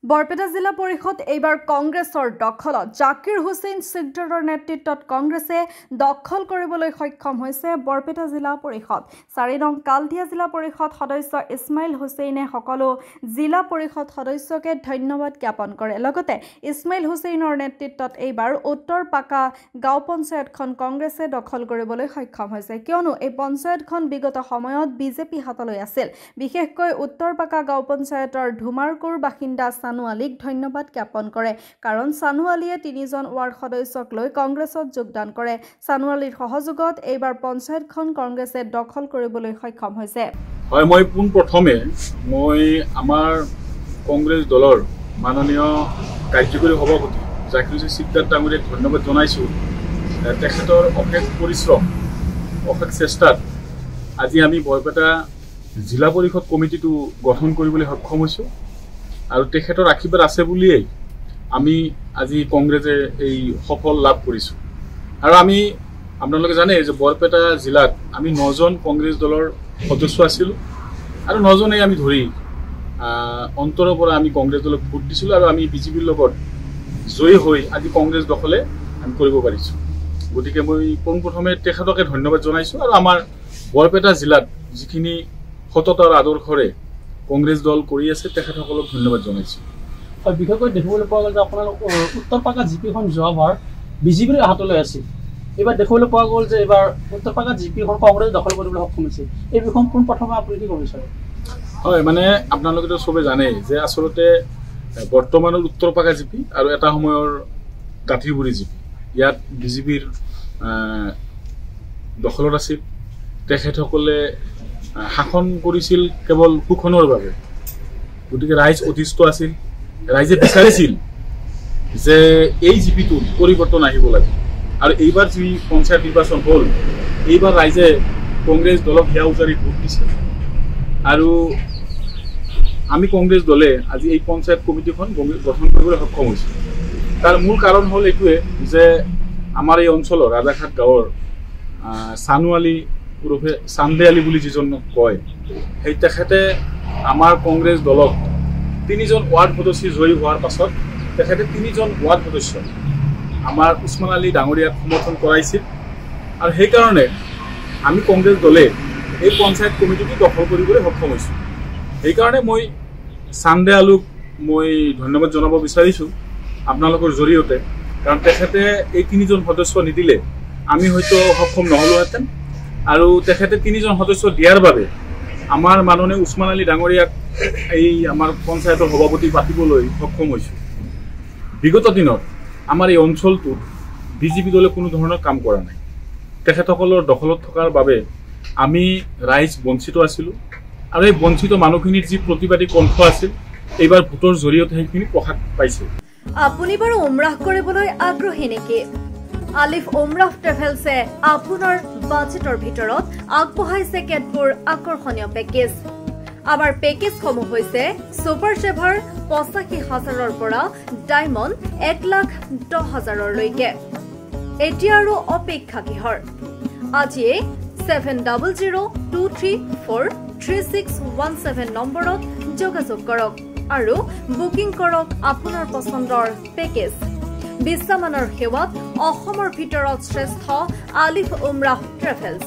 বৰপেটা জিলা পৰিষদ এইবাৰ কংগ্ৰেছৰ দখলত জাকিৰ হুছেইন সিকদাৰৰ নেতৃত্বত কংগ্ৰেছে দখল কৰিবলৈ সক্ষম হৈছে বৰপেটা জিলা পৰিষদ 4 নং কালদিয়া জিলা পৰিষদ সদস্য ইছমাইল হুছেইনে সকলো জিলা পৰিষদ সদস্যকে ধন্যবাদ জ্ঞাপন কৰে লগতে ইছমাইল হুছেইনৰ নেতৃত্বত এইবাৰ উত্তৰ পাকা গাঁও পঞ্চায়তখন কংগ্ৰেছে দখল কৰিবলৈ সক্ষম হৈছে কিয়নো এই পঞ্চায়তখন বিগত সময়ত বিজেপি হাতলৈ আছিল বিশেষকৈ উত্তৰ পাকা গাঁও পঞ্চায়তৰ ধুমাৰকুৰ বাসিন্দা সানুৱালীক ধন্যবাদ জ্ঞাপন কৰে কাৰণ সানুৱালীয়ে 3 জন ওয়াৰ্ড সদস্যক লৈ কংগ্ৰেছত যোগদান কৰে সানুৱালীৰ সহযোগত এইবাৰ পঞ্চায়তখন কংগ্ৰেছে দখল কৰিবলৈ সক্ষম হৈছে হয় মই পুন প্ৰথমে মই আমাৰ কংগ্ৰেছ দলৰ মাননীয় কাৰ্যকৰী সভাপতি জাকিৰ হুছেইন সিকদাৰ ডাঙৰীয়াক ধন্যবাদ জনাইছো তেখেতৰ অশেষ পৰিশ্ৰম অশেষ চেষ্টাত আজি আমি বৰপেটা জিলা পৰিষদ কমিটিটো গঠন কৰিবলৈ সক্ষম হৈছো আৰু তেখেতৰ আশীৰ্বাদ আছে বুলিয়েই আমি আজি কংগ্ৰেছে এই সফল লাভ কৰিছো আৰু আমি আপোনালোকে জানে যে বৰপেটা জিলাত আমি 9 জন কংগ্ৰেছ দলৰ সদস্য আছিল আৰু 9 জনেই আমি ধৰি অন্তৰৰ পৰা আমি কংগ্ৰেছ দলক ভোট দিছিল আৰু আমি বিজেপিৰ লগত জয়ী হৈ আজি কংগ্ৰেছ দখলে আমি কৰিব পাৰিছো গতিকে মই প্ৰথমে তেখেতকে ধন্যবাদ জনাইছো আৰু আমাৰ বৰপেটা জিলাত যিখিনি সততাৰ আদৰ্শৰে কংগ্ৰেছ দল কৰি আছে তেখেতসকলক ধন্যবাদ জনাইছো আৰু বিশেষকৈ দেখিবলৈ পোৱা গ'ল যে আপোনালোক উত্তৰ পাকা জিপিখন যোৱাবাৰ বিজেপিৰ হাতলৈ আছিল এবাৰ দেখিবলৈ পোৱা গ'ল যে এবাৰ উত্তৰ পাকা জিপিখন কংগ্ৰেছ দখল কৰিবলৈ সক্ষম হৈছে এই বিষয় কোন প্ৰথমে আপুনি কি ক'ব বিচাৰে হয় মানে আপোনালোকে তো সবে জানে যে আসলতে বৰ্তমানৰ উত্তৰ পাকা জিপি আৰু এটা সময়ৰ কাঠিগুৰি জিপি ইয়াত বিজেপিৰ দখলত আছিল তেখেতসকলে শাসন কৰিছিল কেৱল সুখনৰ বাবে গতিকে ৰাইজ অতিষ্ঠ আছিল ৰাইজে বিচাৰিছিল যে এই জিপিটো পৰিৱৰ্তন আহিব লাগে আৰু এইবাৰ যি পঞ্চায়ত নিৰ্বাচন হ'ল এইবাৰ ৰাইজে কংগ্ৰেছ দলক হিয়া উজাৰি ভোট দিছে আৰু আমি কংগ্ৰেছ দলে আজি এই পঞ্চায়ত কমিটিখন গঠন কৰিবলৈ সক্ষম হৈছোঁ তাৰ মূল কাৰণ হ'ল এইটোৱে যে আমাৰ এই অঞ্চলৰ ৰাজাঘাট গাঁৱৰ সানুৱালী উৰফে চান্দে আলী বুলি যিজন কয় সেই তেখেতে আমাৰ কংগ্ৰেছ দলক 3 জন ওয়াৰ্ড সদস্য জয়ী হোৱাৰ পাছত তেখেতে 3 জন ওয়াৰ্ড সদস্য আমাৰ উছমান আলী ডাঙৰীয়াক সমৰ্থন কৰাইছিল আৰু সেইকাৰণে আমি কংগ্ৰেছ দলে এই পঞ্চায়ত কমিটিটো দখল কৰিবলৈ সক্ষম হৈছোঁ সেইকাৰণে মই চান্দে আলুক মই ধন্যবাদ জনাব বিচাৰিছোঁ আপোনালোকৰ জৰিয়তে কাৰণ তেখেতে এই 3 জন সদস্য নিদিলে আমি হয়তো সক্ষম নহ'লোহেঁতেন আৰু তেখেতে 3 জন সদস্য দিয়াৰ বাবে আমাৰ মাননীয় উছমান আলী ডাঙৰীয়াক এই আমাৰ পঞ্চায়তৰ সভাপতি পাতিবলৈ সক্ষম হৈছোঁ বিগত দিনত আমাৰ এই অঞ্চলটো বিজেপি দলে কোনো ধৰণৰ কাম কৰা নাই তেখেতসকলৰ দখলত থকাৰ বাবে আমি ৰাইজ বঞ্চিত আছিলোঁ আৰু এই বঞ্চিত মানুহখিনিৰ যি প্ৰতিবাদী কণ্ঠ আছিল এইবাৰ ভোটৰ জৰিয়তে সেইখিনি প্ৰকাশ পাইছে আপুনি বাৰু উমৰাহ কৰিবলৈ আগ্ৰহী নেকি আলিফ উমৰাহ ট্ৰেভেলছে আপোনাৰ বাজেটৰ ভিতৰত আগবঢ়াইছে কেতবোৰ আকৰ্ষণীয় পেকেজ আমাৰ পেকেজসমূহ হৈছে সুপাৰ সেভাৰ ৮৫,০০০ৰ পৰা ডায়মণ্ড ১,১০,০০০ লৈকে এতিয়া আৰু অপেক্ষা কিহৰ আজিয়ে 7002343617 নম্বৰত যোগাযোগ কৰক আৰু বুকিং কৰক আপোনাৰ পছন্দৰ পেকেজ বিশ্বমানৰ সেৱাত অসমৰ ভিতৰত শ্ৰেষ্ঠ আলিফ উমৰাহ ট্ৰেভেলছ